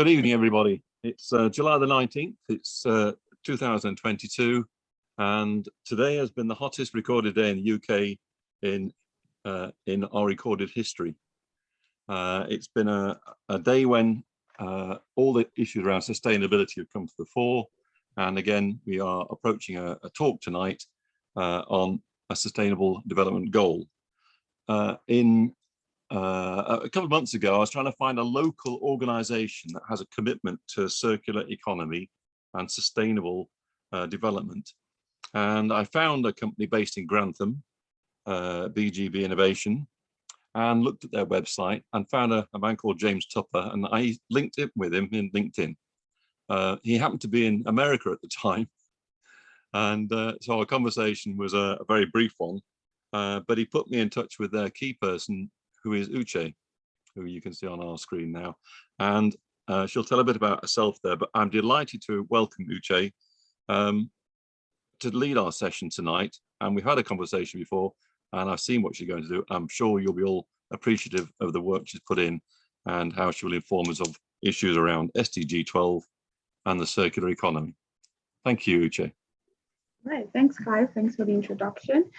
Good evening, everybody. It's July the 19th. It's 2022, and today has been the hottest recorded day in the UK in our recorded history. It's been a day when all the issues around sustainability have come to the fore, and again we are approaching a talk tonight on a sustainable development goal. A couple of months ago, I was trying to find a local organization that has a commitment to circular economy and sustainable development. And I found a company based in Grantham, BGB Innovation, and looked at their website and found a man called James Tupper, and I linked in with him in LinkedIn. He happened to be in America at the time. And so our conversation was a very brief one, but he put me in touch with their key person, who is Uche, who you can see on our screen now. And she'll tell a bit about herself there, but I'm delighted to welcome Uche to lead our session tonight. And we've had a conversation before, and I've seen what she's going to do. I'm sure you'll be all appreciative of the work she's put in and how she will inform us of issues around SDG 12 and the circular economy. Thank you, Uche. Right, thanks, Kai. Thanks for the introduction.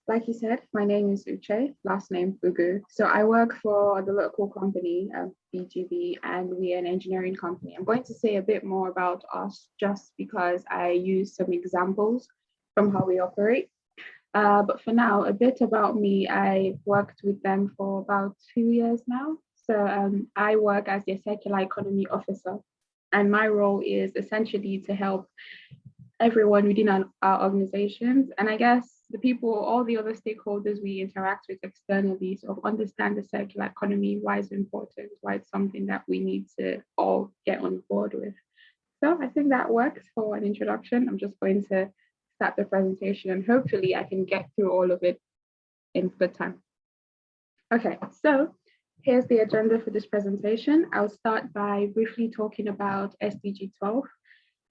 Like you said, my name is Uche, last name Ugu. So I work for the local company, BGB, and we are an engineering company. I'm going to say a bit more about us just because I use some examples from how we operate. But for now, a bit about me. I've worked with them for about 2 years now. So I work as their circular economy officer, and my role is essentially to help everyone within our organizations, and I guess the people, all the other stakeholders we interact with externally, sort of understand the circular economy, why it's important, why it's something that we need to all get on board with. So I think that works for an introduction. I'm just going to start the presentation and hopefully I can get through all of it in good time. Okay, so here's the agenda for this presentation. I'll start by briefly talking about SDG 12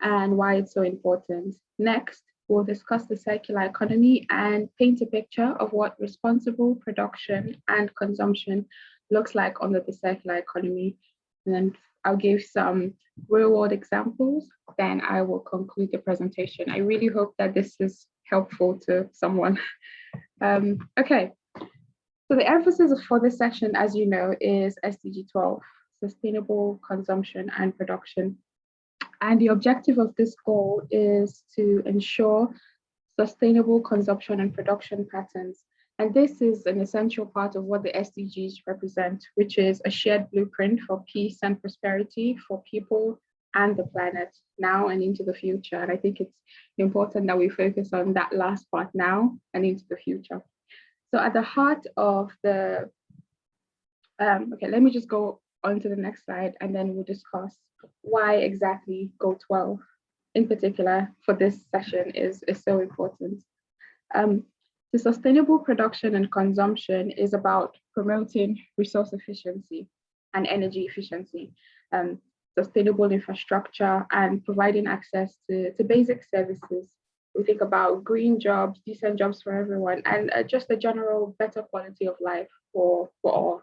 and why it's so important. Next, we'll discuss the circular economy and paint a picture of what responsible production and consumption looks like under the circular economy. And then I'll give some real-world examples, then I will conclude the presentation. I really hope that this is helpful to someone. Okay, so the emphasis for this session, as you know, is SDG 12, sustainable consumption and production. And the objective of this goal is to ensure sustainable consumption and production patterns. And this is an essential part of what the SDGs represent, which is a shared blueprint for peace and prosperity for people and the planet now and into the future. And I think it's important that we focus on that last part now and into the future. So at the heart of the, okay, let me just go on to the next slide and then we'll discuss why exactly Goal 12 in particular for this session is so important. The sustainable production and consumption is about promoting resource efficiency and energy efficiency, sustainable infrastructure, and providing access to basic services. We think about green jobs, decent jobs for everyone, and just a general better quality of life for all.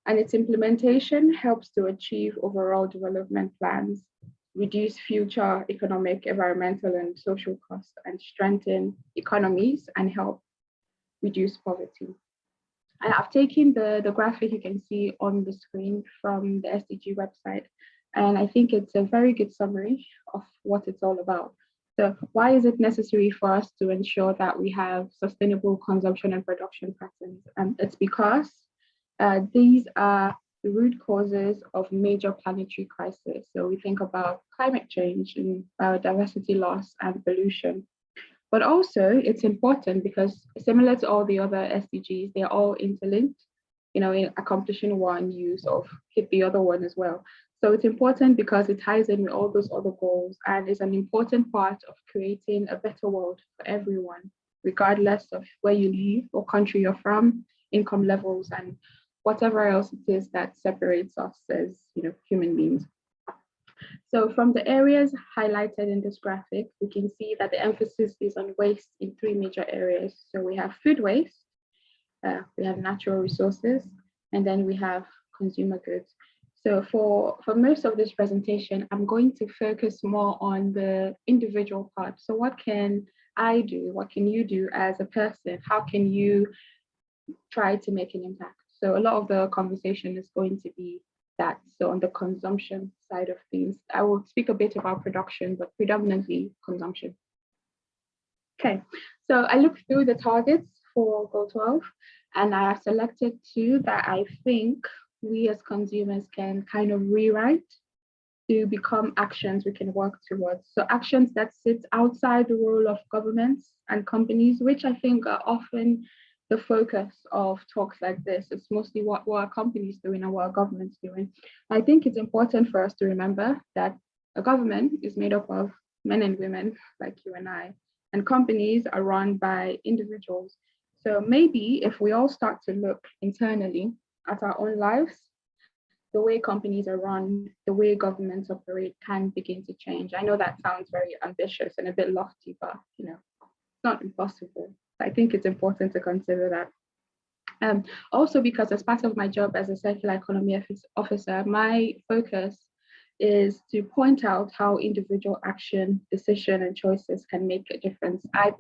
And its implementation helps to achieve overall development plans, reduce future economic, environmental, and social costs, and strengthen economies and help reduce poverty. And I've taken the graphic you can see on the screen from the SDG website, and I think it's a very good summary of what it's all about. So why is it necessary for us to ensure that we have sustainable consumption and production patterns? It's because these are the root causes of major planetary crises. So we think about climate change and biodiversity loss and pollution. But also it's important because similar to all the other SDGs, they're all interlinked. You know, in accomplishing one, you sort of hit the other one as well. So it's important because it ties in with all those other goals and is an important part of creating a better world for everyone, regardless of where you live or country you're from, income levels, and whatever else it is that separates us as, you know, human beings. So from the areas highlighted in this graphic, we can see that the emphasis is on waste in 3 major areas. So we have food waste, we have natural resources, and then we have consumer goods. So for most of this presentation, I'm going to focus more on the individual part. So what can I do? What can you do as a person? How can you try to make an impact? So a lot of the conversation is going to be that. So on the consumption side of things, I will speak a bit about production, but predominantly consumption. Okay, so I looked through the targets for Goal 12, and I have selected 2 that I think we as consumers can kind of rewrite to become actions we can work towards. So actions that sit outside the role of governments and companies, which I think are often the focus of talks like this. It's mostly what are companies doing and what are governments doing. I think it's important for us to remember that a government is made up of men and women like you and I, and companies are run by individuals. So maybe if we all start to look internally at our own lives, the way companies are run, the way governments operate can begin to change. I know that sounds very ambitious and a bit lofty, but it's not impossible. I think it's important to consider that. Also, because as part of my job as a circular economy officer, my focus is to point out how individual action, decision, and choices can make a difference. I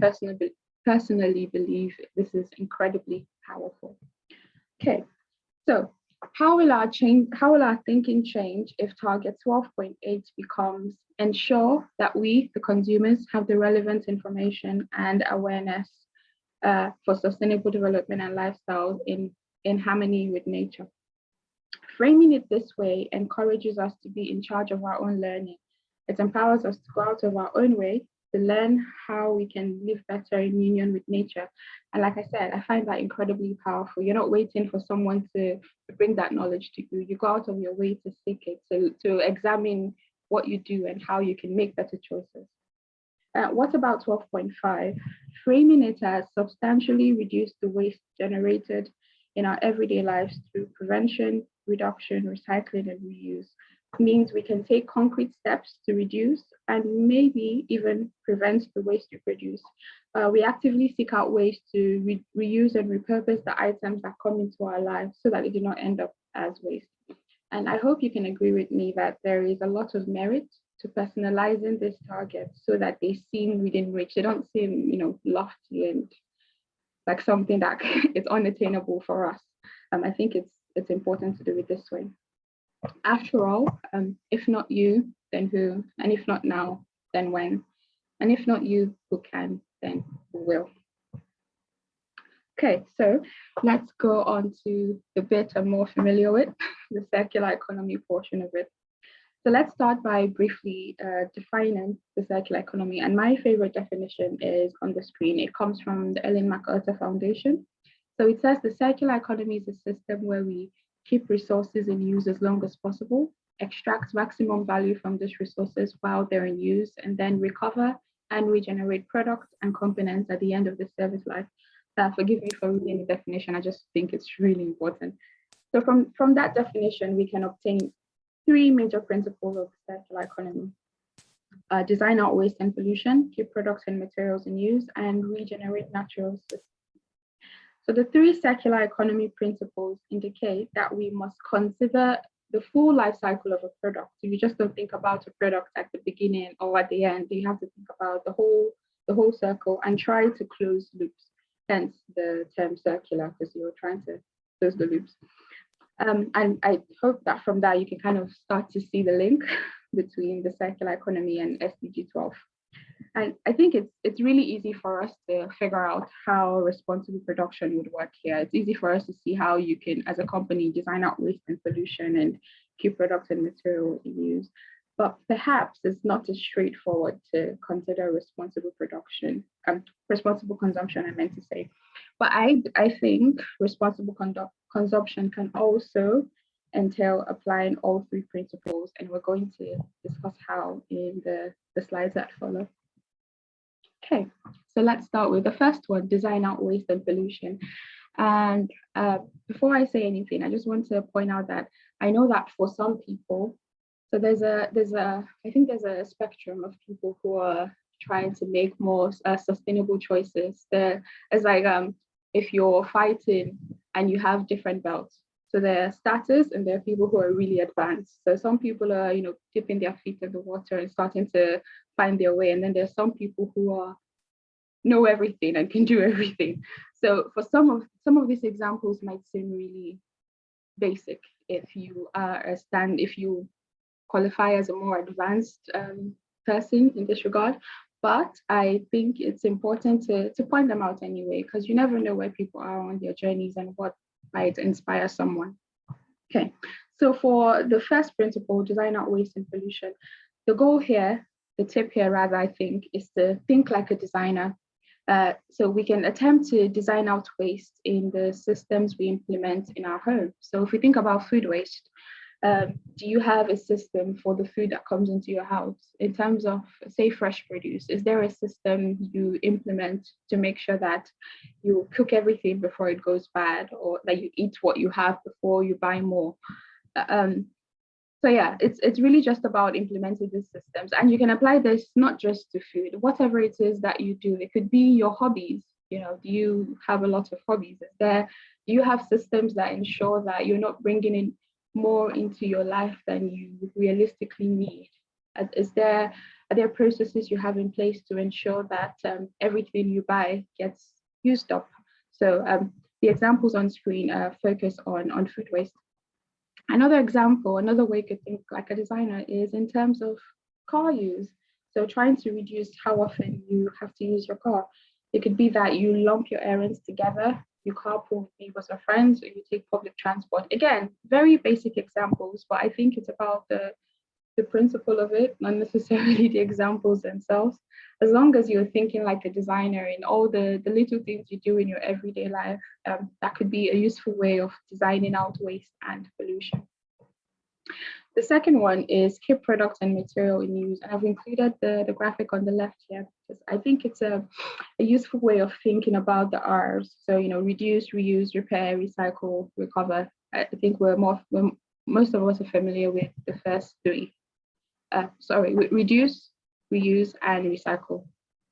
personally believe this is incredibly powerful. Okay, so how will our thinking change if target 12.8 becomes ensure that we, the consumers, have the relevant information and awareness for sustainable development and lifestyle in harmony with nature? Framing it this way encourages us to be in charge of our own learning. It empowers us to go out of our own way to learn how we can live better in union with nature. And like I said, I find that incredibly powerful. You're not waiting for someone to bring that knowledge to you. You go out of your way to seek it, to examine what you do and how you can make better choices. What about 12.5? Framing it as substantially reduce the waste generated in our everyday lives through prevention, reduction, recycling, and reuse means we can take concrete steps to reduce and maybe even prevent the waste we produce. We actively seek out ways to reuse and repurpose the items that come into our lives so that they do not end up as waste. And I hope you can agree with me that there is a lot of merit to personalizing this target so that they seem within reach. They don't seem, lofty and like something that is unattainable for us. I think it's important to do it this way. After all, if not you, then who? And if not now, then when? And if not you, who can, then who will? Okay, so let's go on to the bit I'm more familiar with, the circular economy portion of it. So let's start by briefly defining the circular economy. And my favorite definition is on the screen. It comes from the Ellen MacArthur Foundation. So it says the circular economy is a system where we keep resources in use as long as possible, extract maximum value from these resources while they're in use, and then recover and regenerate products and components at the end of the service life. Forgive me for reading the definition. I just think it's really important. So from that definition, we can obtain 3 major principles of the circular economy. Design out waste and pollution, keep products and materials in use, and regenerate natural systems. So the 3 circular economy principles indicate that we must consider the full life cycle of a product. So you just don't think about a product at the beginning or at the end. You have to think about the whole circle and try to close loops. Hence the term circular, because you're trying to close the loops. And I hope that from that you can kind of start to see the link between the circular economy and SDG 12. And I think it's really easy for us to figure out how responsible production would work here. It's easy for us to see how you can, as a company, design out waste and pollution and keep products and material in use. But perhaps it's not as straightforward to consider responsible production, responsible consumption, I meant to say. But I think responsible consumption can also entail applying all 3 principles, and we're going to discuss how in the slides that follow. Okay, so let's start with the first one, design out waste and pollution. And before I say anything, I just want to point out that I know that for some people, so I think there's a spectrum of people who are trying to make more sustainable choices. It's like if you're fighting and you have different belts. So there are starters and there are people who are really advanced. So some people are, dipping their feet in the water and starting to find their way. And then there's some people who know everything and can do everything. So for some of these examples might seem really basic if you qualify as a more advanced person in this regard. But I think it's important to point them out anyway, because you never know where people are on their journeys and what might inspire someone. Okay, so for the first principle, design out waste and pollution, the goal here, the tip here rather, I think, is to think like a designer. So we can attempt to design out waste in the systems we implement in our home. So if we think about food waste, do you have a system for the food that comes into your house in terms of, say, fresh produce? Is there a system you implement to make sure that you cook everything before it goes bad, or that you eat what you have before you buy more? So yeah, it's really just about implementing these systems, and you can apply this not just to food, whatever it is that you do. It could be your hobbies. Do you have a lot of hobbies? Do you have systems that ensure that you're not bringing in more into your life than you realistically need? Are there processes you have in place to ensure that everything you buy gets used up? So the examples on screen focus on food waste. Another example, another way to think like a designer is in terms of car use. So trying to reduce how often you have to use your car. It could be that you lump your errands together, you carpool with neighbors or friends, or you take public transport. Again, very basic examples, but I think it's about the principle of it, not necessarily the examples themselves. As long as you're thinking like a designer in all the little things you do in your everyday life, that could be a useful way of designing out waste and pollution. The second one is keep products and material in use. And I've included the graphic on the left here because I think it's a useful way of thinking about the R's. So, reduce, reuse, repair, recycle, recover. I think most of us are familiar with the first three. Reduce, reuse, and recycle,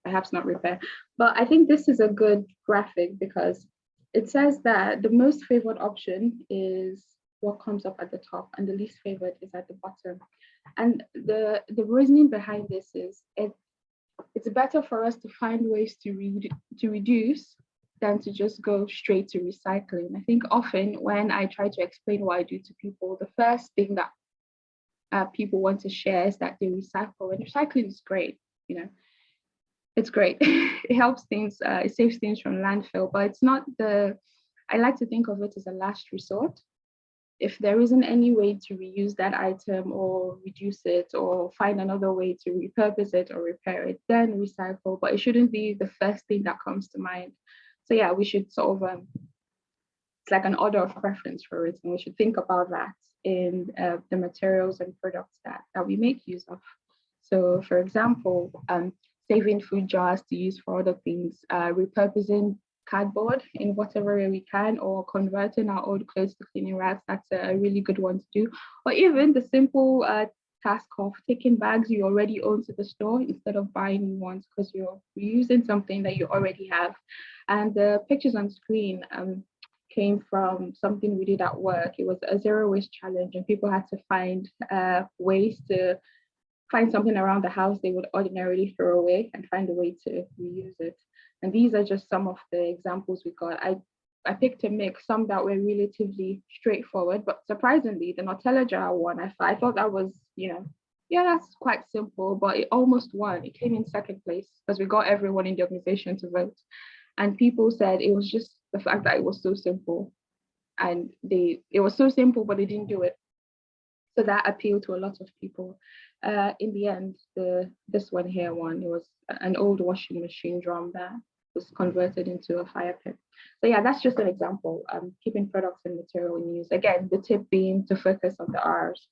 perhaps not repair. But I think this is a good graphic because it says that the most favored option is what comes up at the top and the least favored is at the bottom. And the reasoning behind this is it's better for us to find ways to reduce than to just go straight to recycling. I think often when I try to explain what I do to people, the first thing that people want to share is that they recycle, and recycling is great. It's great. It helps things, it saves things from landfill, but it's not I like to think of it as a last resort. If there isn't any way to reuse that item or reduce it or find another way to repurpose it or repair it, then recycle, but it shouldn't be the first thing that comes to mind. So yeah, we should sort of, it's like an order of preference for it, and we should think about that in the materials and products that we make use of. So for example, saving food jars to use for other things, repurposing cardboard in whatever way we can, or converting our old clothes to cleaning rags. That's a really good one to do. Or even the simple task of taking bags you already own to the store instead of buying new ones because you're reusing something that you already have. And the pictures on screen came from something we did at work. It was a zero waste challenge, and people had to find ways to find something around the house they would ordinarily throw away and find a way to reuse it. And these are just some of the examples we got. I picked a mix, some that were relatively straightforward, but surprisingly, the Nutella jar one, I thought that was, yeah, that's quite simple, but it almost won. It came in second place because we got everyone in the organization to vote. And people said it was just the fact that it was so simple. And it was so simple, but they didn't do it. So that appealed to a lot of people. In the end, this one here won. It was an old washing machine drum that was converted into a fire pit. So yeah, that's just an example. Keeping products and material in use. Again, the tip being to focus on the R's.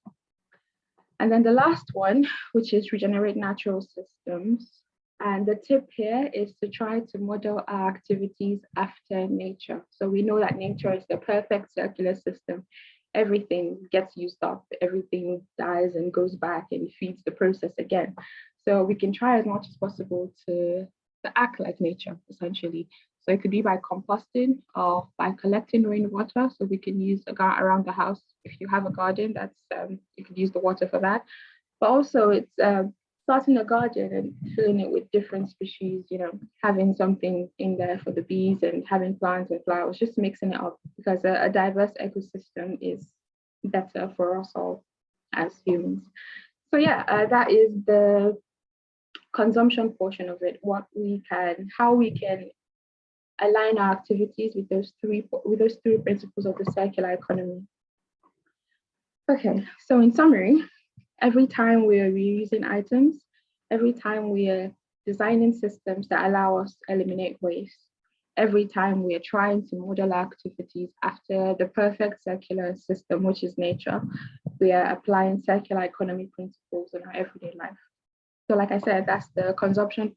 And then the last one, which is regenerate natural systems. And the tip here is to try to model our activities after nature. So we know that nature is the perfect circular system. Everything gets used up, everything dies and goes back and feeds the process again. So we can try as much as possible to act like nature, essentially. So it could be by composting or by collecting rainwater. So we can use around the house. If you have a garden, that's you could use the water for that. But also it's starting a garden and filling it with different species, having something in there for the bees and having plants and flowers, just mixing it up, because a diverse ecosystem is better for us all as humans. So yeah, that is the consumption portion of it, how we can align our activities with those three principles of the circular economy. Okay, so in summary, every time we are reusing items, every time we are designing systems that allow us to eliminate waste, every time we are trying to model our activities after the perfect circular system, which is nature, we are applying circular economy principles in our everyday life. So like I said, that's the consumption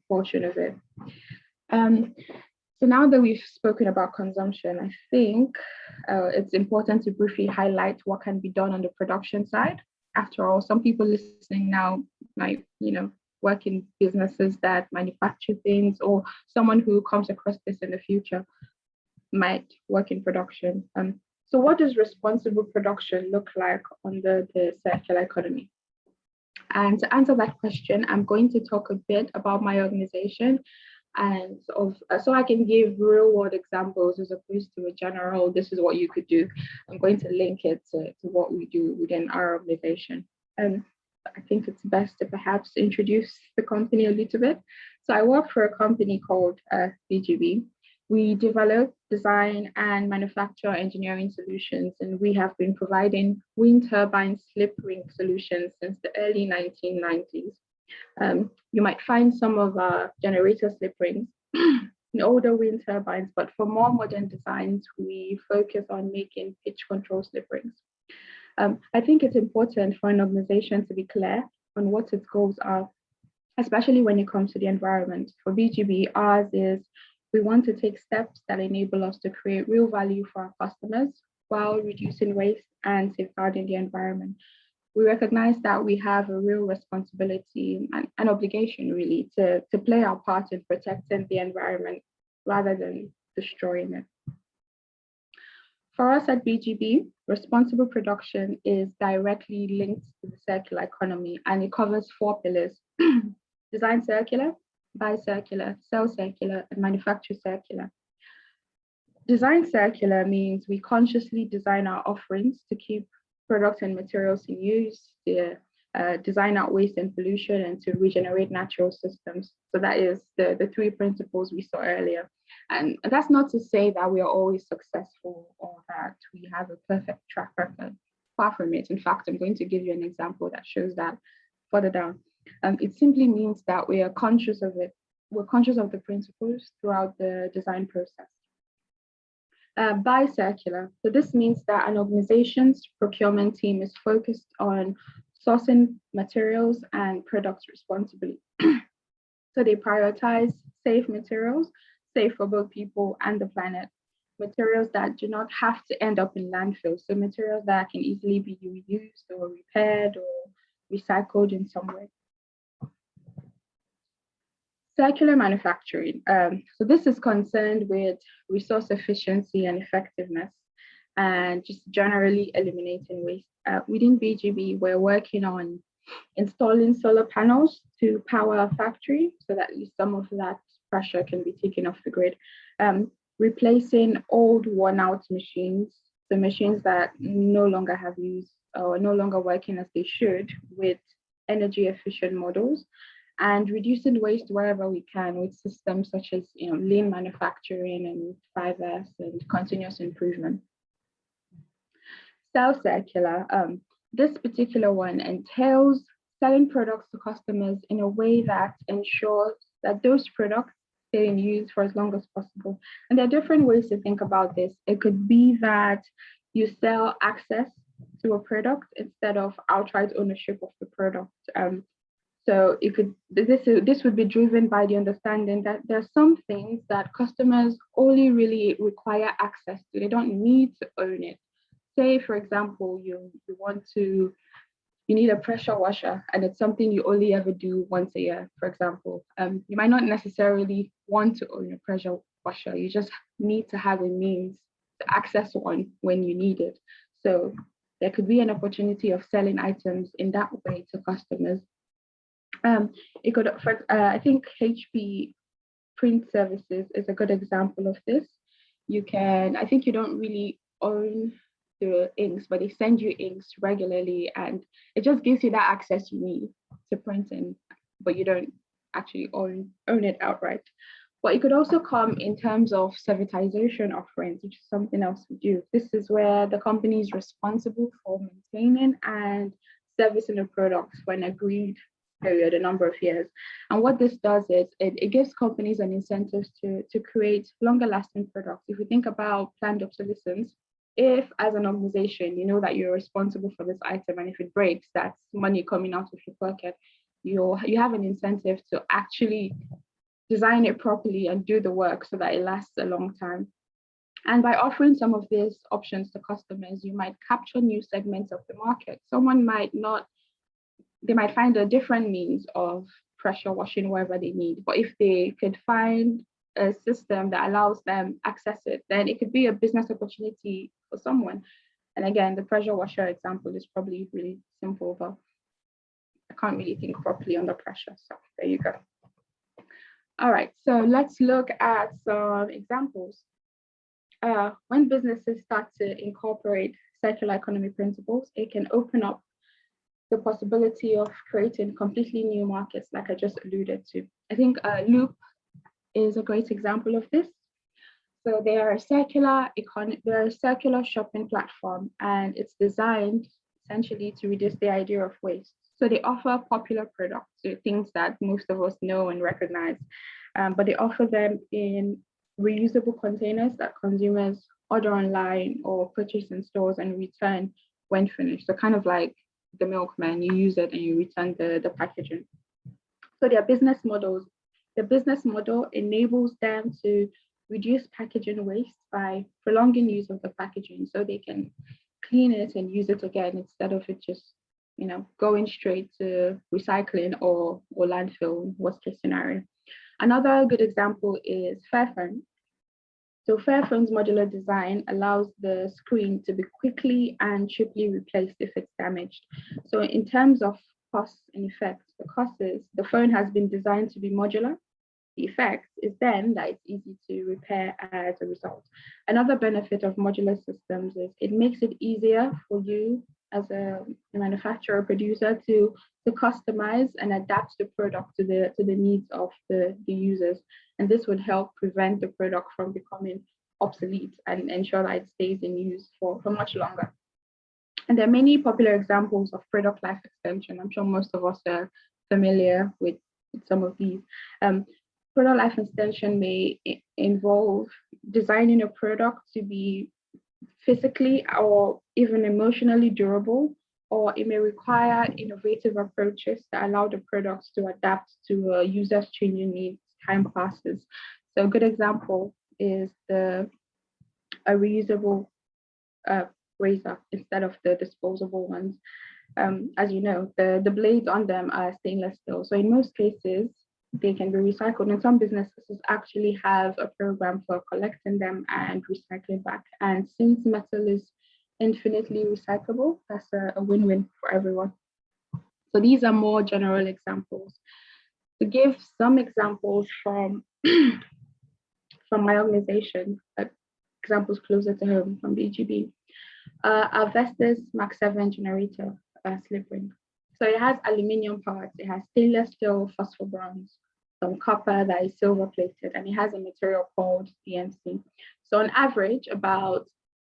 portion of it. So now that we've spoken about consumption, I think it's important to briefly highlight what can be done on the production side. After all, some people listening now might, work in businesses that manufacture things, or someone who comes across this in the future might work in production. So what does responsible production look like under the circular economy? And to answer that question, I'm going to talk a bit about my organization, and so I can give real world examples as opposed to a general, this is what you could do. I'm going to link it to what we do within our organization. I think it's best to perhaps introduce the company a little bit. So I work for a company called BGB. We develop, design, and manufacture engineering solutions, and we have been providing wind turbine slip ring solutions since the early 1990s. You might find some of our generator slip rings in older wind turbines, but for more modern designs, we focus on making pitch control slip rings. I think it's important for an organization to be clear on what its goals are, especially when it comes to the environment. For BGB, ours is we want to take steps that enable us to create real value for our customers while reducing waste and safeguarding the environment. We recognize that we have a real responsibility and an obligation really to play our part in protecting the environment rather than destroying it. For us at BGB, responsible production is directly linked to the circular economy, and it covers 4 pillars: design circular, buy circular, sell circular, and manufacture circular. Design circular means we consciously design our offerings to keep products and materials in use, to design out waste and pollution, and to regenerate natural systems. So that is the 3 principles we saw earlier. And that's not to say that we are always successful or that we have a perfect track record. Far from it. In fact, I'm going to give you an example that shows that further down. It simply means that we are conscious of it. We're conscious of the principles throughout the design process. Buy circular. So this means that an organization's procurement team is focused on sourcing materials and products responsibly. So they prioritize safe materials, safe for both people and the planet. Materials that do not have to end up in landfills. So materials that can easily be reused or repaired or recycled in some way. Circular manufacturing. So this is concerned with resource efficiency and effectiveness, and just generally eliminating waste. Within BGB, we're working on installing solar panels to power our factory so that some of that pressure can be taken off the grid. Replacing old worn out machines, the machines that no longer have use or no longer working as they should, with energy efficient models, and reducing waste wherever we can with systems such as lean manufacturing and 5S and continuous improvement. Sell circular. This particular one entails selling products to customers in a way that ensures that those products stay in use for as long as possible. And there are different ways to think about this. It could be that you sell access to a product instead of outright ownership of the product. So this would be driven by the understanding that there are some things that customers only really require access to. They don't need to own it. Say, for example, you want to you need a pressure washer and it's something you only ever do once a year, for example. You might not necessarily want to own a pressure washer. You just need to have a means to access one when you need it. So there could be an opportunity of selling items in that way to customers. It could, I think HP Print Services is a good example of this. You can, I think you don't really own the inks, but they send you inks regularly, and it just gives you that access you need to printing, but you don't actually own it outright. But it could also come in terms of servitization offerings, which is something else we do. This is where the company is responsible for maintaining and servicing the products for an agreed period, a number of years. And what this does is it gives companies an incentive to create longer lasting products. If you think about planned obsolescence, if as an organization, you know that you're responsible for this item, and if it breaks, that's money coming out of your pocket, you have an incentive to actually design it properly and do the work so that it lasts a long time. And by offering some of these options to customers, you might capture new segments of the market. Someone might not, they might find a different means of pressure washing wherever they need. But if they could find a system that allows them access it, then it could be a business opportunity for someone. And again, the pressure washer example is probably really simple, but I can't really think properly under pressure. So there you go. All right, so let's look at some examples. When businesses start to incorporate circular economy principles, it can open up the possibility of creating completely new markets, like I just alluded to. I think Loop is a great example of this. So they are a circular shopping platform, and it's designed essentially to reduce the idea of waste. So they offer popular products, so things that most of us know and recognize, but they offer them in reusable containers that consumers order online or purchase in stores and return when finished. So kind of like the milkman, you use it and you return the packaging. So their business models, the business model enables them to reduce packaging waste by prolonging use of the packaging, so they can clean it and use it again instead of it just, you know, going straight to recycling or landfill, worst case scenario. Another good example is Fairphone. So Fairphone's modular design allows the screen to be quickly and cheaply replaced if it's damaged. So in terms of costs and effects, the cost is the phone has been designed to be modular. The effect is then that it's easy to repair as a result. Another benefit of modular systems is it makes it easier for you as a manufacturer or producer to customize and adapt the product to the needs of the users. And this would help prevent the product from becoming obsolete and ensure that it stays in use for much longer. And there are many popular examples of product life extension. I'm sure most of us are familiar with some of these. Product life extension may involve designing a product to be physically or even emotionally durable, or it may require innovative approaches that allow the products to adapt to a user's changing needs. Time passes. So a good example is a reusable razor instead of the disposable ones. As you know, the blades on them are stainless steel. So in most cases, they can be recycled, and some businesses actually have a program for collecting them and recycling back. And since metal is infinitely recyclable, that's a win-win for everyone. So these are more general examples. To give some examples from my organization, examples closer to home from BGB, our Vestas Max 7 generator slip ring. So it has aluminium parts, it has stainless steel phosphor bronze, some copper that is silver plated, and it has a material called DMC. So on average, about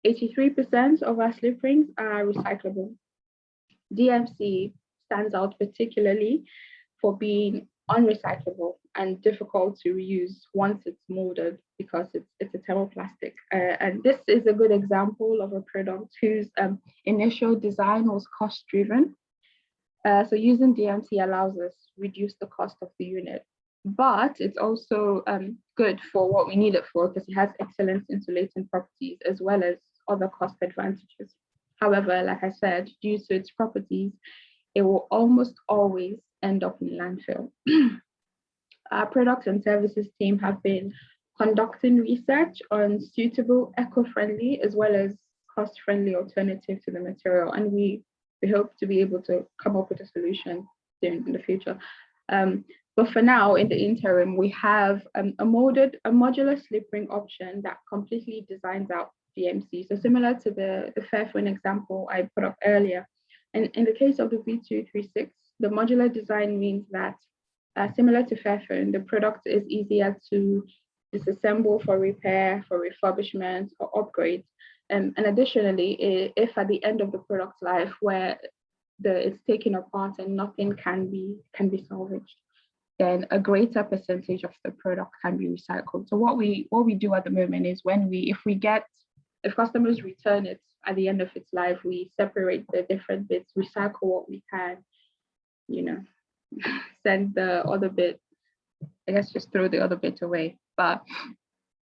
83% of our slip rings are recyclable. DMC stands out particularly for being unrecyclable and difficult to reuse once it's molded because it's a thermoplastic. And this is a good example of a product whose initial design was cost driven. So using DMC allows us to reduce the cost of the unit, but it's also good for what we need it for because it has excellent insulating properties as well as other cost advantages. However, like I said, due to its properties, it will almost always end up in landfill. Our products and services team have been conducting research on suitable, eco-friendly, as well as cost-friendly alternative to the material. And we hope to be able to come up with a solution soon in the future. But for now, in the interim, we have a modular slip ring option that completely designs out DMC. So similar to the Fairphone example I put up earlier. And in the case of the V236, the modular design means that similar to Fairphone, the product is easier to disassemble for repair, for refurbishment, or upgrades. And additionally, if at the end of the product life where it's taken apart and nothing can be salvaged, then a greater percentage of the product can be recycled. So what we do at the moment is if customers return it at the end of its life, we separate the different bits, recycle what we can, send the other bit, I guess just throw the other bit away. But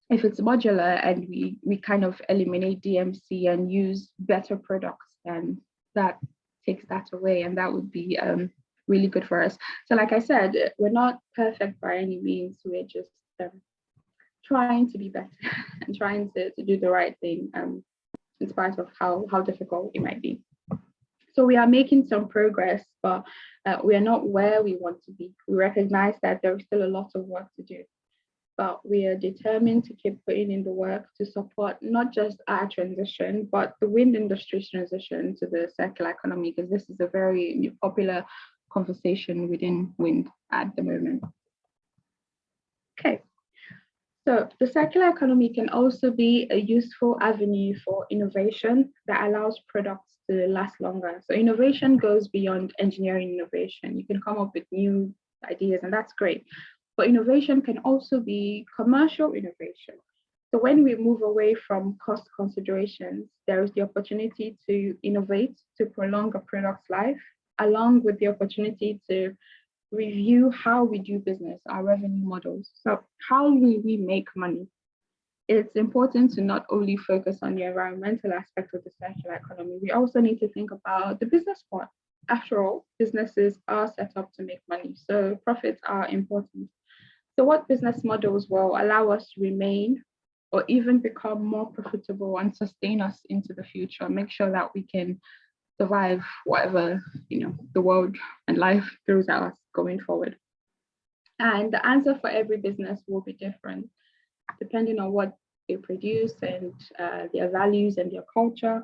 if it's modular and we kind of eliminate DMC and use better products, then that takes that away, and that would be really good for us. So like I said, we're not perfect by any means. We're just trying to be better and trying to do the right thing in spite of how difficult it might be. So we are making some progress, but we are not where we want to be. We recognize that there is still a lot of work to do, but we are determined to keep putting in the work to support not just our transition, but the wind industry's transition to the circular economy, because this is a very popular conversation within wind at the moment. Okay. So the circular economy can also be a useful avenue for innovation that allows products to last longer. So innovation goes beyond engineering innovation. You can come up with new ideas, and that's great. But innovation can also be commercial innovation. So when we move away from cost considerations, there is the opportunity to innovate to prolong a product's life, along with the opportunity to review how we do business, our revenue models. So how will we make money? It's important to not only focus on the environmental aspect of the circular economy, we also need to think about the business part. After all, businesses are set up to make money, so profits are important. So what business models will allow us to remain or even become more profitable and sustain us into the future, make sure that we can survive whatever the world and life throws at us going forward. And the answer for every business will be different, depending on what they produce and their values and their culture.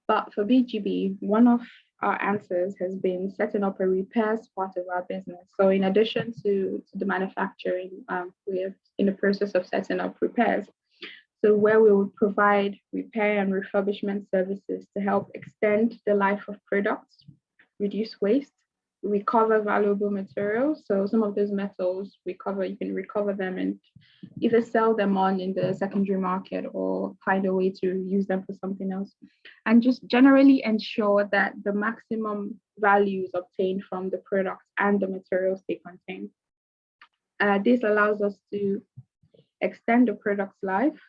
But for BGB, one of our answers has been setting up a repairs part of our business. So in addition to the manufacturing, we're in the process of setting up repairs. So where we will provide repair and refurbishment services to help extend the life of products, reduce waste, recover valuable materials. So some of those metals you can recover them and either sell them on in the secondary market or find a way to use them for something else. And just generally ensure that the maximum value is obtained from the products and the materials they contain. This allows us to extend the product's life.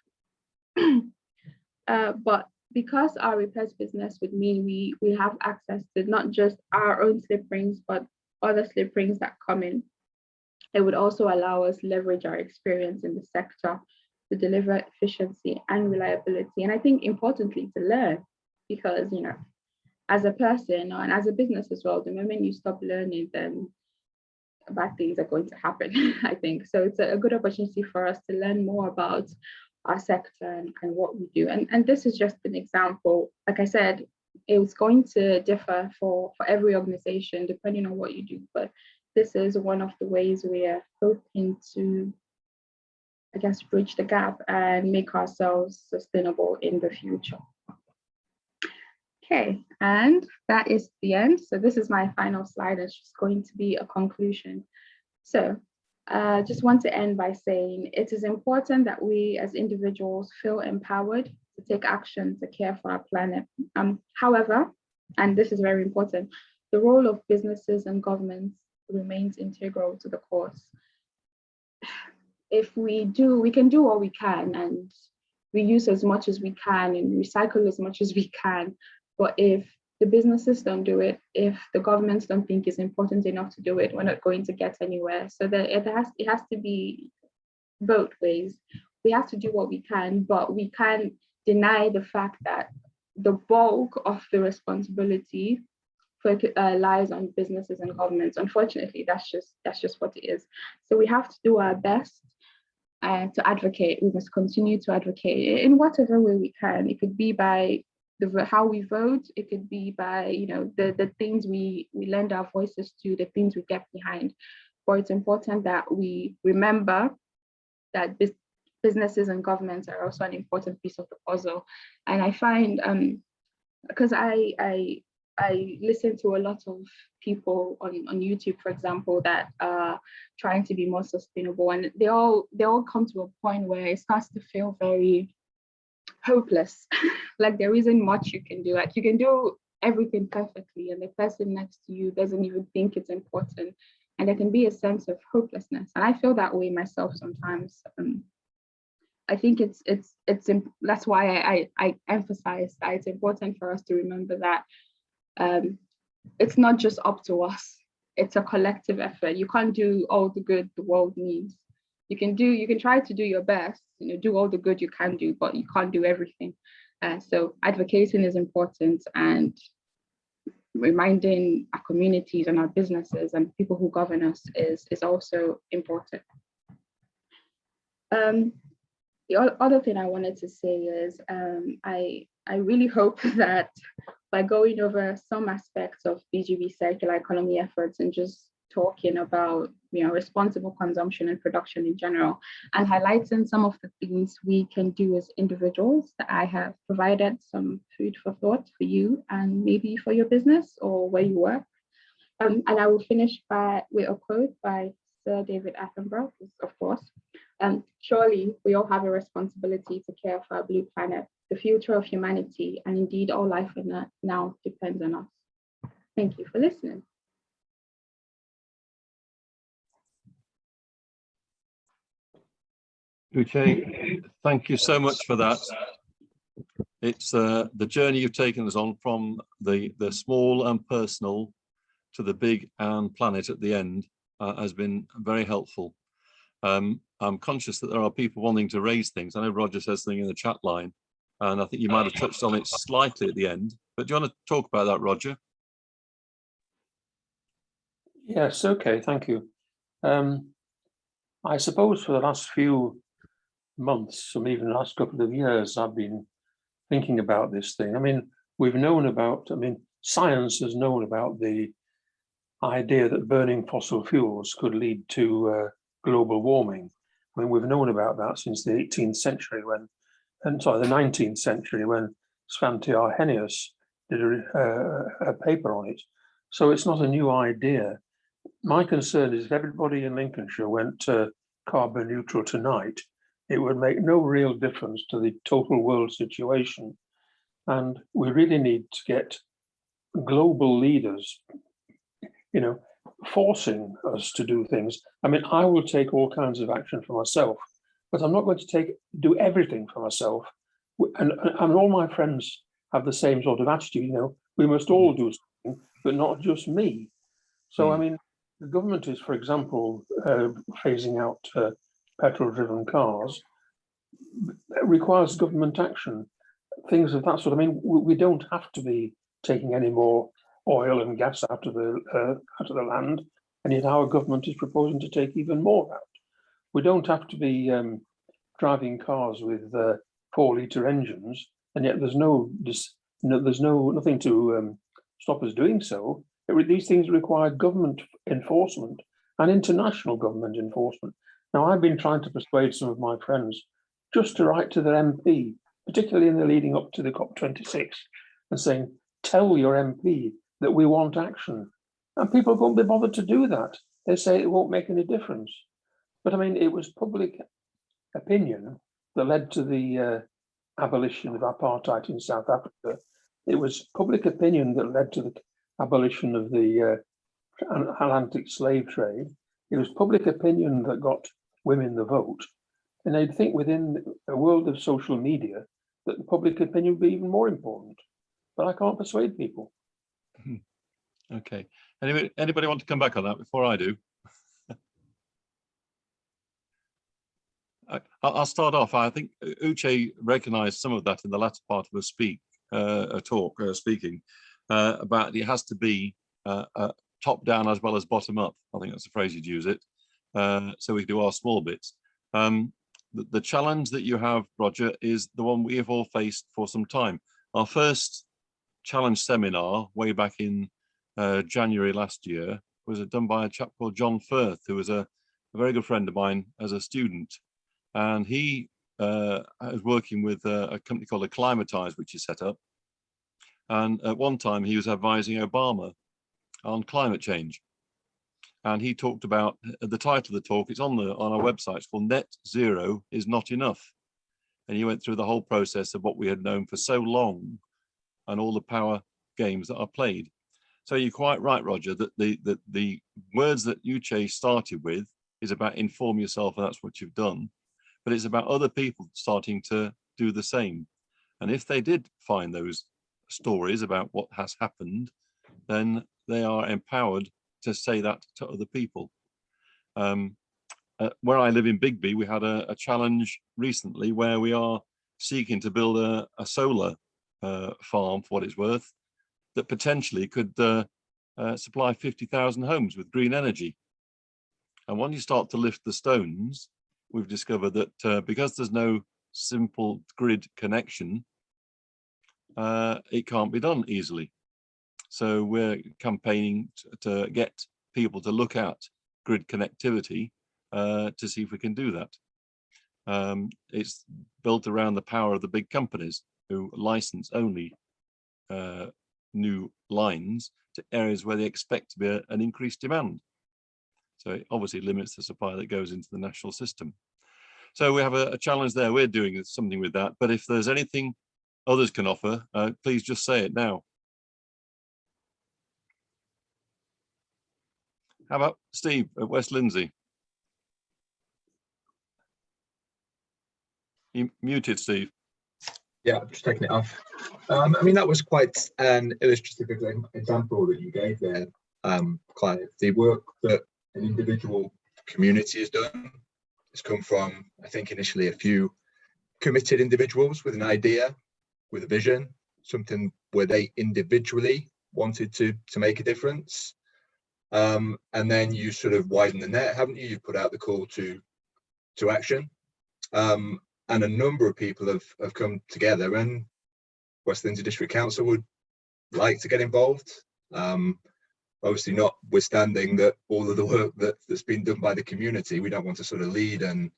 But because our repairs business would mean we have access to not just our own slip rings, but other slip rings that come in, it would also allow us leverage our experience in the sector to deliver efficiency and reliability. And I think importantly to learn, because as a person and as a business as well, the moment you stop learning, then bad things are going to happen, I think. So it's a good opportunity for us to learn more about our sector and what we do. And this is just an example. Like I said, it's going to differ for every organization depending on what you do. But this is one of the ways we are hoping to, I guess, bridge the gap and make ourselves sustainable in the future. Okay, and that is the end. So this is my final slide. It's just going to be a conclusion. So just want to end by saying it is important that we as individuals feel empowered to take action to care for our planet. However, and this is very important, the role of businesses and governments remains integral to the cause. If we can do what we can and reuse as much as we can and recycle as much as we can. But if the businesses don't do it, if the governments don't think it's important enough to do it, we're not going to get anywhere. So that it has to be both ways. We have to do what we can, but we can't deny the fact that the bulk of the responsibility lies on businesses and governments. Unfortunately, that's just what it is. So we have to do our best to advocate. We must continue to advocate in whatever way we can. It could be by how we vote. It could be by the things we lend our voices to, the things we get behind. But it's important that we remember that businesses and governments are also an important piece of the puzzle. And I find, because I listen to a lot of people on YouTube, for example, that are trying to be more sustainable, and they all come to a point where it starts to feel very hopeless. Like there isn't much you can do. Like you can do everything perfectly, and the person next to you doesn't even think it's important. And there can be a sense of hopelessness. And I feel that way myself sometimes. I think that's why I emphasize that it's important for us to remember that it's not just up to us. It's a collective effort. You can't do all the good the world needs. You can try to do your best, do all the good you can do, but you can't do everything. So advocating is important, and reminding our communities and our businesses and people who govern us is also important. The other thing I wanted to say is I really hope that by going over some aspects of BGB circular economy efforts and just talking about responsible consumption and production in general, and highlighting some of the things we can do as individuals, that I have provided some food for thought for you and maybe for your business or where you work. And I will finish with a quote by Sir David Attenborough, of course. Surely we all have a responsibility to care for our blue planet. The future of humanity, and indeed all life on Earth now, depends on us. Thank you for listening. Uche, thank you so much for that. It's the journey you've taken us on from the small and personal to the big and planet at the end has been very helpful. I'm conscious that there are people wanting to raise things. I know Roger says something in the chat line, and I think you might have touched on it slightly at the end, but do you want to talk about that, Roger? Yes, okay, thank you. I suppose for the last few months, or even the last couple of years, I've been thinking about this thing. I mean, science has known about the idea that burning fossil fuels could lead to global warming. I mean, we've known about that since the 18th century the 19th century when Svante Arrhenius did a paper on it. So it's not a new idea. My concern is if everybody in Lincolnshire went carbon neutral tonight, it would make no real difference to the total world situation. And we really need to get global leaders, forcing us to do things. I mean, I will take all kinds of action for myself, but I'm not going to do everything for myself. And all my friends have the same sort of attitude, we must all do something, but not just me. So, I mean, the government is, for example, phasing out petrol-driven cars. It requires government action, things of that sort. I mean, we don't have to be taking any more oil and gas out of the land, and yet our government is proposing to take even more out. We don't have to be driving cars with 4-litre engines, and yet there's nothing to stop us doing so. These things require government enforcement and international government enforcement. Now, I've been trying to persuade some of my friends just to write to their MP, particularly in the leading up to the COP26, and saying, tell your MP that we want action. And people won't be bothered to do that. They say it won't make any difference. But I mean, it was public opinion that led to the abolition of apartheid in South Africa. It was public opinion that led to the abolition of the Atlantic slave trade. It was public opinion that got women the vote. And I'd think within a world of social media that the public opinion would be even more important. But I can't persuade people. Okay. Anybody want to come back on that before I do? I'll start off. I think Uche recognized some of that in the latter part of her speaking about it has to be top down as well as bottom up. I think that's the phrase you'd use it. So we do our small bits. The challenge that you have, Roger, is the one we have all faced for some time. Our first challenge seminar way back in January last year was done by a chap called John Firth, who was a very good friend of mine as a student. And he was working with a company called Acclimatize, which is set up. And at one time he was advising Obama on climate change. And he talked about the title of the talk, it's on our website, it's called Net Zero is Not Enough. And he went through the whole process of what we had known for so long and all the power games that are played. So you're quite right, Roger, that the words that Uche started with is about inform yourself, and that's what you've done. But it's about other people starting to do the same. And if they did find those stories about what has happened, then they are empowered to say that to other people. Where I live in Bigby, we had a challenge recently where we are seeking to build a solar farm, for what it's worth, that potentially could supply 50,000 homes with green energy. And when you start to lift the stones, we've discovered that because there's no simple grid connection, it can't be done easily. So we're campaigning to get people to look at grid connectivity to see if we can do that. It's built around the power of the big companies who license only new lines to areas where they expect to be an increased demand. So it obviously limits the supply that goes into the national system. So we have a challenge there. We're doing something with that. But if there's anything others can offer, please just say it now. How about Steve at West Lindsey? You muted, Steve. Yeah, just taking it off. I mean, that was quite an illustrative example that you gave there, Clive. The work that an individual community has done has come from, I think, initially a few committed individuals with an idea, with a vision, something where they individually wanted to make a difference. And then you sort of widen the net, haven't you? You've put out the call to action. And a number of people have come together, and West Lindsey District Council would like to get involved. Obviously, notwithstanding that all of the work that's been done by the community, we don't want to sort of lead and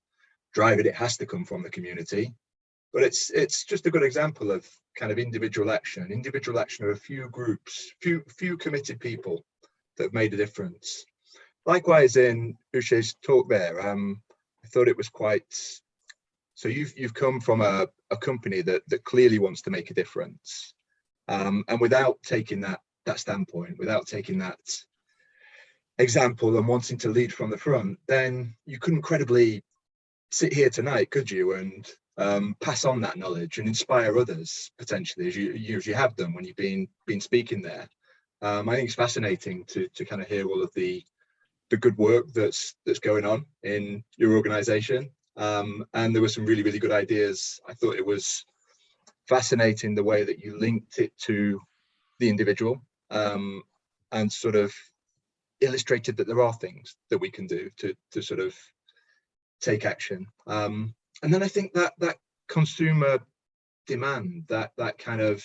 drive it. It has to come from the community. But it's just a good example of kind of individual action of a few groups, few committed people that have made a difference. Likewise, in Uche's talk there, I thought it was quite. So you've come from a company that clearly wants to make a difference, and without taking that standpoint, without taking that example and wanting to lead from the front, then you couldn't credibly sit here tonight, could you, and pass on that knowledge and inspire others potentially, as you have done when you've been speaking there. I think it's fascinating to kind of hear all of the good work that's going on in your organisation. And there were some really, really good ideas. I thought it was fascinating the way that you linked it to the individual, and sort of illustrated that there are things that we can do to sort of take action. And then I think that consumer demand, that kind of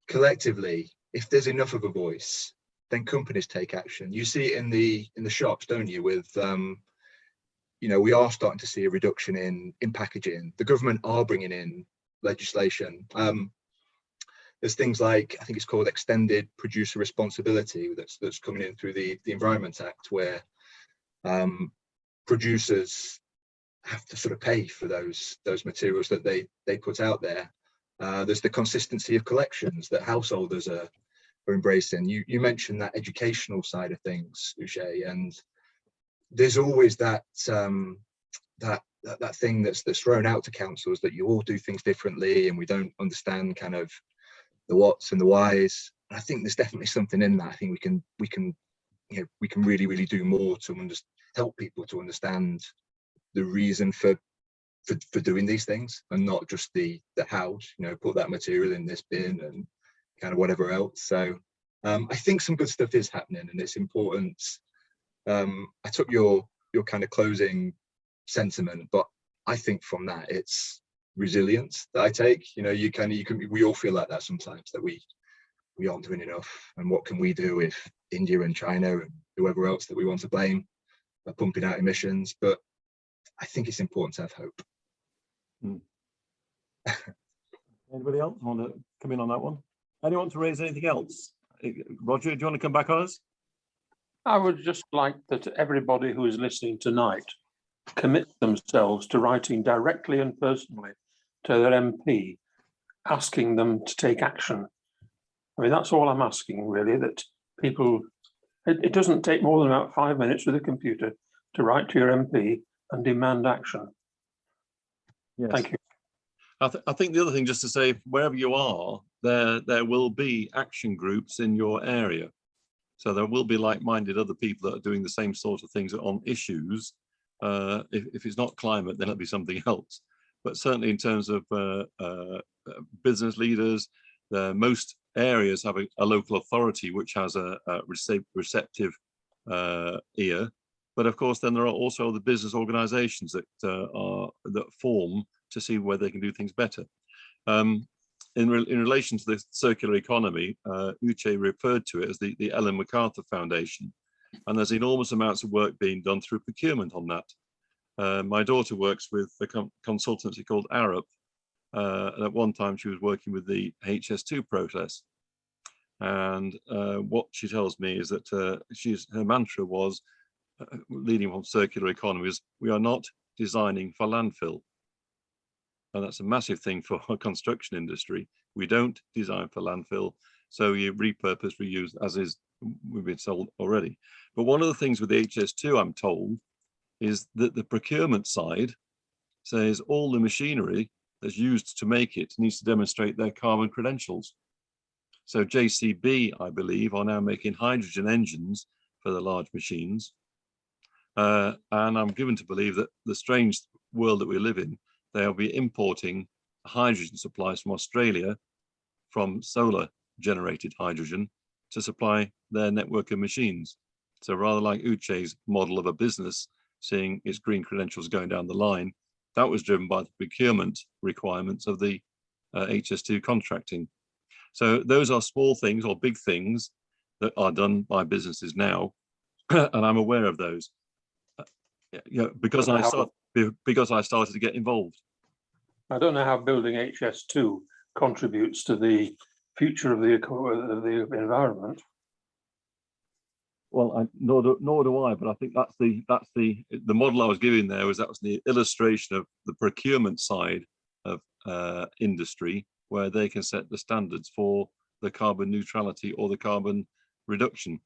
collectively, if there's enough of a voice, then companies take action. You see it in the shops, don't you, with you know, we are starting to see a reduction in packaging. The government are bringing in legislation. There's things like, I think it's called extended producer responsibility that's coming in through the Environment Act, where producers have to sort of pay for those materials that they put out there. There's the consistency of collections that householders are embracing. You mentioned that educational side of things, Uche, and there's always that thing that's thrown out to councils, that you all do things differently and we don't understand kind of the whats and the whys. I think there's definitely something in that. I think we can really do more to help people to understand the reason for doing these things, and not just the how. Put that material in this bin and kind of whatever else. So I think some good stuff is happening, and it's important. I took your kind of closing sentiment, but I think from that it's resilience that I take. We all feel like that sometimes, that we aren't doing enough, and what can we do if India and China and whoever else that we want to blame are pumping out emissions? But I think it's important to have hope. Anybody else want to come in on that one? Anyone want to raise anything else? Roger, do you want to come back on us? I would just like that everybody who is listening tonight commit themselves to writing directly and personally to their MP, asking them to take action. I mean, that's all I'm asking, really, that people, it doesn't take more than about 5 minutes with a computer to write to your MP and demand action. Yes. Thank you. I think the other thing, just to say, wherever you are, there will be action groups in your area. So there will be like-minded other people that are doing the same sort of things on issues. If it's not climate, then it'll be something else. But certainly in terms of business leaders, most areas have a local authority which has a receptive ear. But of course, then there are also the business organisations that form to see where they can do things better. In relation to the circular economy, Uche referred to it as the Ellen MacArthur Foundation, and there's enormous amounts of work being done through procurement on that. My daughter works with a consultancy called Arup. And at one time she was working with the HS2 process. And what she tells me is that her mantra was, leading on circular economy, is we are not designing for landfill. And that's a massive thing for our construction industry. We don't design for landfill, so you repurpose, reuse, as is we've been told already. But one of the things with the HS2, I'm told, is that the procurement side says all the machinery that's used to make it needs to demonstrate their carbon credentials. So JCB, I believe, are now making hydrogen engines for the large machines. And I'm given to believe that the strange world that we live in, they'll be importing hydrogen supplies from Australia, from solar generated hydrogen, to supply their network of machines. So rather like Uche's model of a business seeing its green credentials going down the line, that was driven by the procurement requirements of the HS2 contracting. So those are small things or big things that are done by businesses now, and I'm aware of those. Because I started to get involved. I don't know how building HS2 contributes to the future of the environment. Well, nor do I, but I think that's the model I was giving there, was that was the illustration of the procurement side of industry, where they can set the standards for the carbon neutrality or the carbon reduction.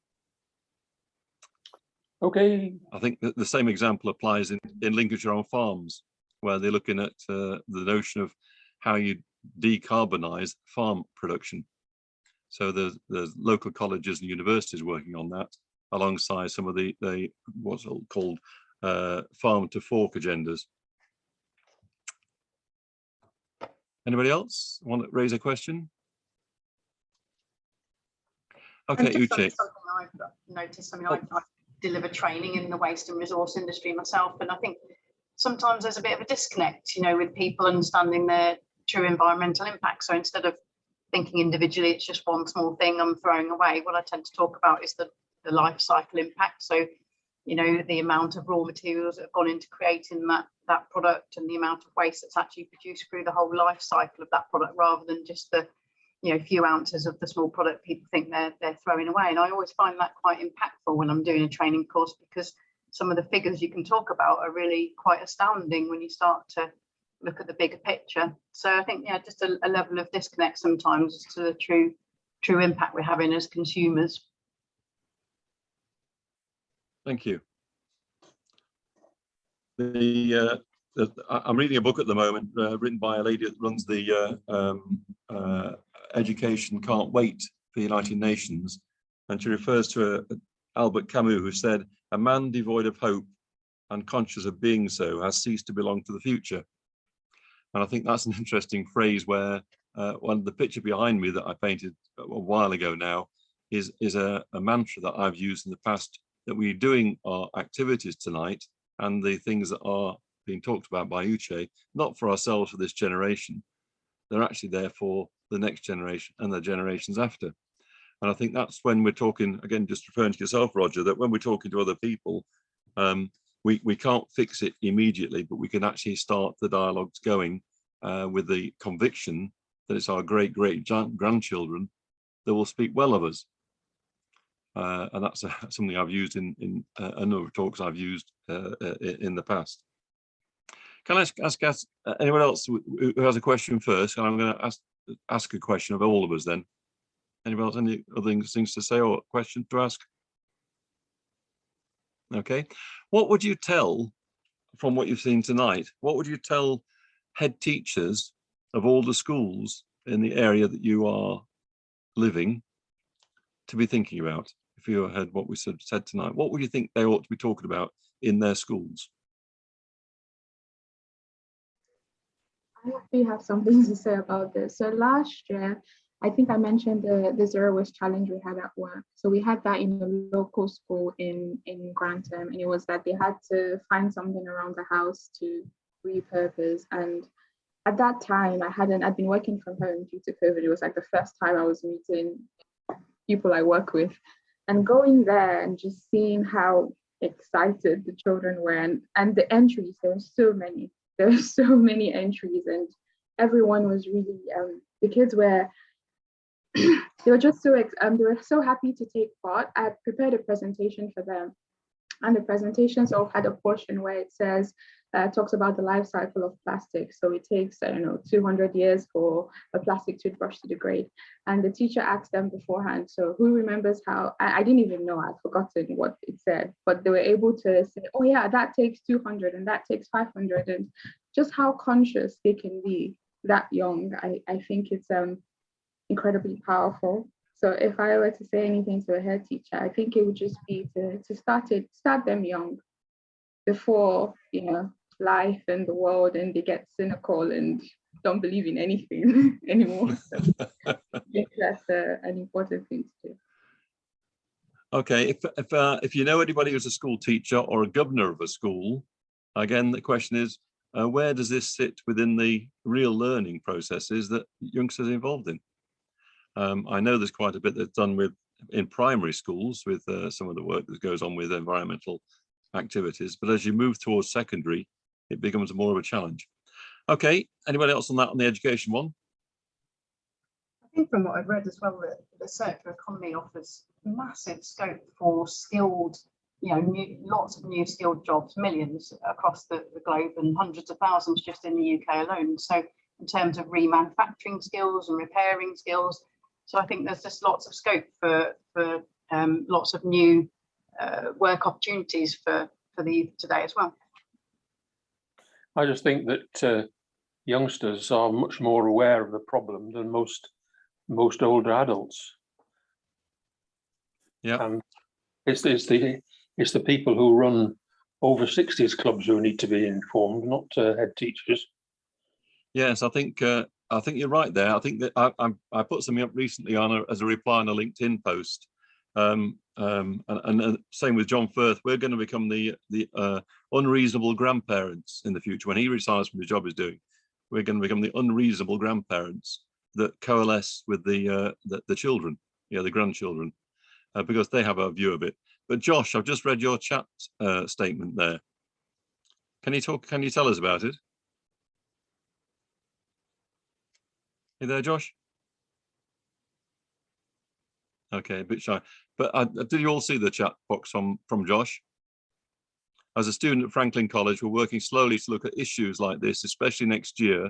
Okay. I think that the same example applies in Lincolnshire on farms, where they're looking at the notion of how you decarbonize farm production. So there's local colleges and universities working on that, alongside some of the what's called farm to fork agendas. Anybody else want to raise a question? Okay, Uche. Something I've noticed. I mean, I deliver training in the waste and resource industry myself, and I think sometimes there's a bit of a disconnect, with people understanding their true environmental impact. So instead of thinking individually, it's just one small thing I'm throwing away, what I tend to talk about is the life cycle impact. So, the amount of raw materials that have gone into creating that product, and the amount of waste that's actually produced through the whole life cycle of that product, rather than just the few ounces of the small product people think they're throwing away. And I always find that quite impactful when I'm doing a training course, because some of the figures you can talk about are really quite astounding when you start to look at the bigger picture. So I think, just a level of disconnect sometimes as to the true impact we're having as consumers. Thank you. I'm reading a book at the moment written by a lady that runs the Education Can't Wait for the United Nations, and she refers to Albert Camus, who said, "A man devoid of hope and conscious of being so has ceased to belong to the future." And I think that's an interesting phrase where one of the picture behind me that I painted a while ago now is a mantra that I've used in the past, that we're doing our activities tonight and the things that are being talked about by Uche, not for ourselves, for this generation. They're actually there for the next generation and the generations after. And I think that's when we're talking, again, just referring to yourself, Roger, that when we're talking to other people, we can't fix it immediately, but we can actually start the dialogues going with the conviction that it's our great-great-grandchildren that will speak well of us. And that's something I've used in a number of talks I've used in the past. Can I ask anyone else who has a question first? And I'm going to ask a question of all of us then. Anyone else, any other things to say or question to ask? Okay. What would you tell, from what you've seen tonight, what would you tell head teachers of all the schools in the area that you are living to be thinking about? If you heard what we said tonight, what would you think they ought to be talking about in their schools? I actually have something to say about this. So last year, I think I mentioned the Zero Waste Challenge we had at work. So we had that in a local school in Grantham, and it was that they had to find something around the house to repurpose. And at that time, I'd been working from home due to COVID. It was like the first time I was meeting people I work with, and going there and just seeing how excited the children were, and the entries, there were so many entries, and everyone was really, the kids were, they were just so, they were so happy to take part. I had prepared a presentation for them, and the presentation sort of had a portion where it says, talks about the life cycle of plastic. So it takes, I don't know, 200 years for a plastic toothbrush to degrade. And the teacher asked them beforehand, so who remembers how, I didn't even know, I'd forgotten what it said, but they were able to say, oh yeah, that takes 200 and that takes 500, and just how conscious they can be that young. I think it's incredibly powerful. So if I were to say anything to a head teacher, I think it would just be to start them young, before, you know, life and the world, and they get cynical and don't believe in anything anymore. So I think that's an important thing to do. Okay, if you know anybody who's a school teacher or a governor of a school, again, the question is, where does this sit within the real learning processes that youngsters are involved in? I know there's quite a bit that's done in primary schools with some of the work that goes on with environmental activities, but as you move towards secondary, it becomes more of a challenge. Okay, anybody else on that, on the education one? I think from what I've read as well, that the circular economy offers massive scope for skilled, you know, lots of new skilled jobs, millions across the globe, and hundreds of thousands just in the UK alone. So in terms of remanufacturing skills and repairing skills, so I think there's just lots of scope for lots of new work opportunities for the youth today as well. I just think that youngsters are much more aware of the problem than most older adults. Yeah, and it's the people who run over 60s clubs who need to be informed, not head teachers. yes, I think you're right there. I think that I put something up recently as a reply on a LinkedIn post. And same with John Firth. We're going to become the unreasonable grandparents in the future. When he retires from the job he's doing, we're going to become the unreasonable grandparents that coalesce with the children, the grandchildren, because they have a view of it. But Josh, I've just read your chat statement there. Can you tell us about it? You there, Josh? Okay, a bit shy. But did you all see the chat box from Josh? As a student at Franklin College, we're working slowly to look at issues like this, especially next year,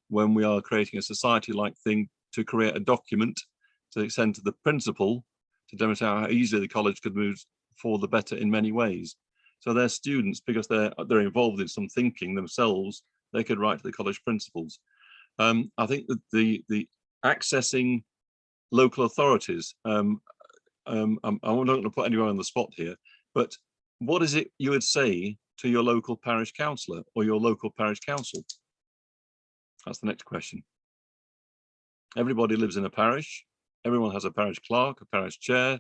when we are creating a society-like thing to create a document to send to the principal to demonstrate how easily the college could move for the better in many ways. So their students, because they're involved in some thinking themselves, they could write to the college principals. I think that the accessing local authorities, I'm not going to put anyone on the spot here, but what is it you would say to your local parish councillor or your local parish council? That's the next question. Everybody lives in a parish. Everyone has a parish clerk, a parish chair.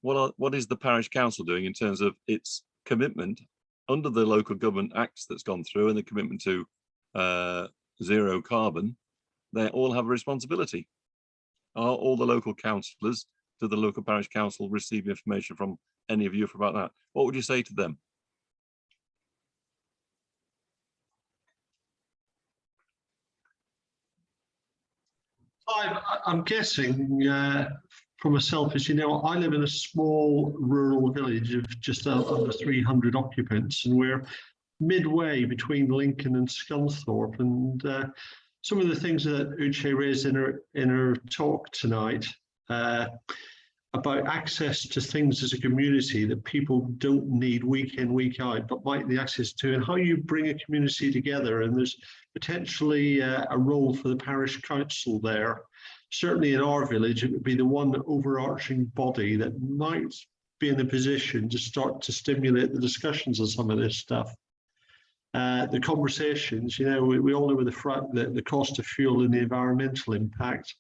What is the parish council doing in terms of its commitment under the Local Government Acts that's gone through and the commitment to zero carbon? They all have a responsibility. Are all the local councillors, do the local parish council receive information from any of you about that? What would you say to them? I'm guessing from myself, as you know, I live in a small rural village of just under 300 occupants, and we're midway between Lincoln and Scunthorpe. And some of the things that Uche raised in her talk tonight about access to things as a community that people don't need week in, week out, but might need access to, and how you bring a community together. And there's potentially a role for the parish council there. Certainly in our village, it would be the one overarching body that might be in a position to start to stimulate the discussions on some of this stuff. The conversations, you know, we all know the cost of fuel and the environmental impact.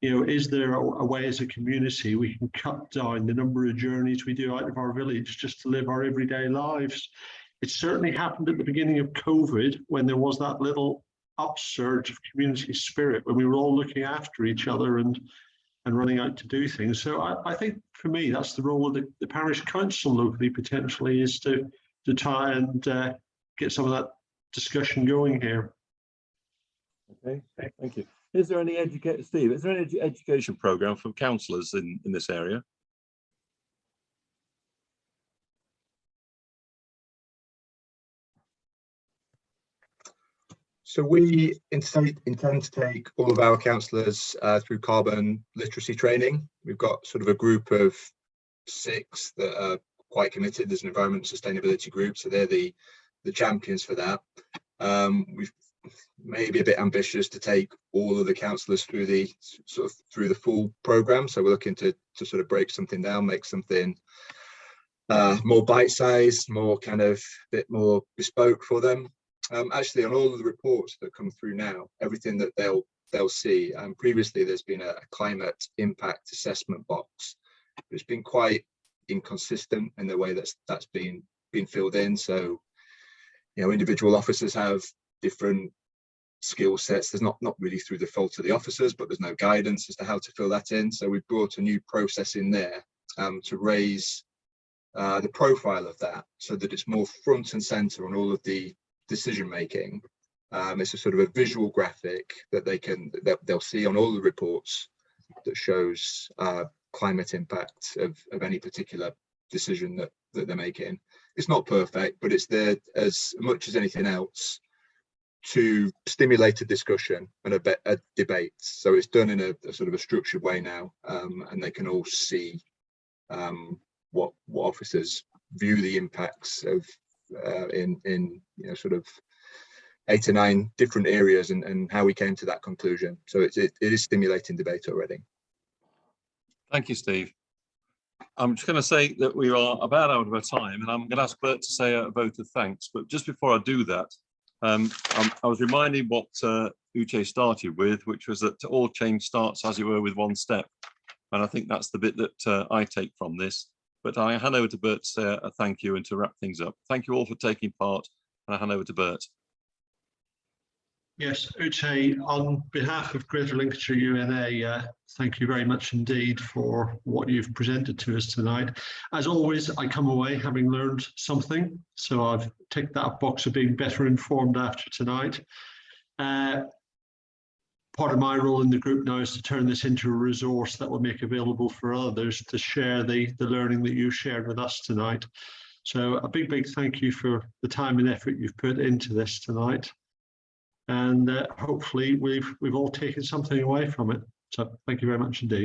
You know, is there a way as a community we can cut down the number of journeys we do out of our village just to live our everyday lives? It certainly happened at the beginning of COVID when there was that little upsurge of community spirit when we were all looking after each other and running out to do things. So I think for me, that's the role of the parish council locally potentially, is to try and get some of that discussion going here. Okay, thank you. Is there any Steve, is there any education program for councillors in this area? So we intend to take all of our councillors through carbon literacy training. We've got sort of a group of 6 that are quite committed. There's an environment sustainability group, so they're the champions for that. We've maybe a bit ambitious to take all of the councillors through the full programme. So we're looking to sort of break something down, make something more bite-sized, more kind of bit more bespoke for them. Actually, on all of the reports that come through now, everything that they'll see, previously there's been a climate impact assessment box. It's been quite inconsistent in the way that's been filled in. So, you know, individual officers have different skill sets. There's not really through the fault of the officers, but there's no guidance as to how to fill that in. So we've brought a new process in there to raise the profile of that so that it's more front and center on all of the decision making. It's a sort of a visual graphic that they'll see on all the reports that shows climate impact of any particular decision that they're making. It's not perfect, but it's there as much as anything else to stimulate a discussion and a debate. So it's done in a sort of a structured way now, and they can all see what officers view the impacts of in you know, sort of 8 or 9 different areas and how we came to that conclusion. So it is stimulating debate already. Thank you, Steve. I'm just going to say that we are about out of our time, and I'm going to ask Bert to say a vote of thanks. But just before I do that, I was reminded what Uche started with, which was that all change starts, as it were, with one step. And I think that's the bit that I take from this. But I hand over to Bert to say a thank you and to wrap things up. Thank you all for taking part, and I hand over to Bert. Yes, Uche, on behalf of Greater Lincolnshire UNA, thank you very much indeed for what you've presented to us tonight. As always, I come away having learned something, so I've ticked that box of being better informed after tonight. Part of my role in the group now is to turn this into a resource that will make available for others to share the learning that you shared with us tonight. So a big thank you for the time and effort you've put into this tonight. And hopefully we've all taken something away from it. So thank you very much indeed.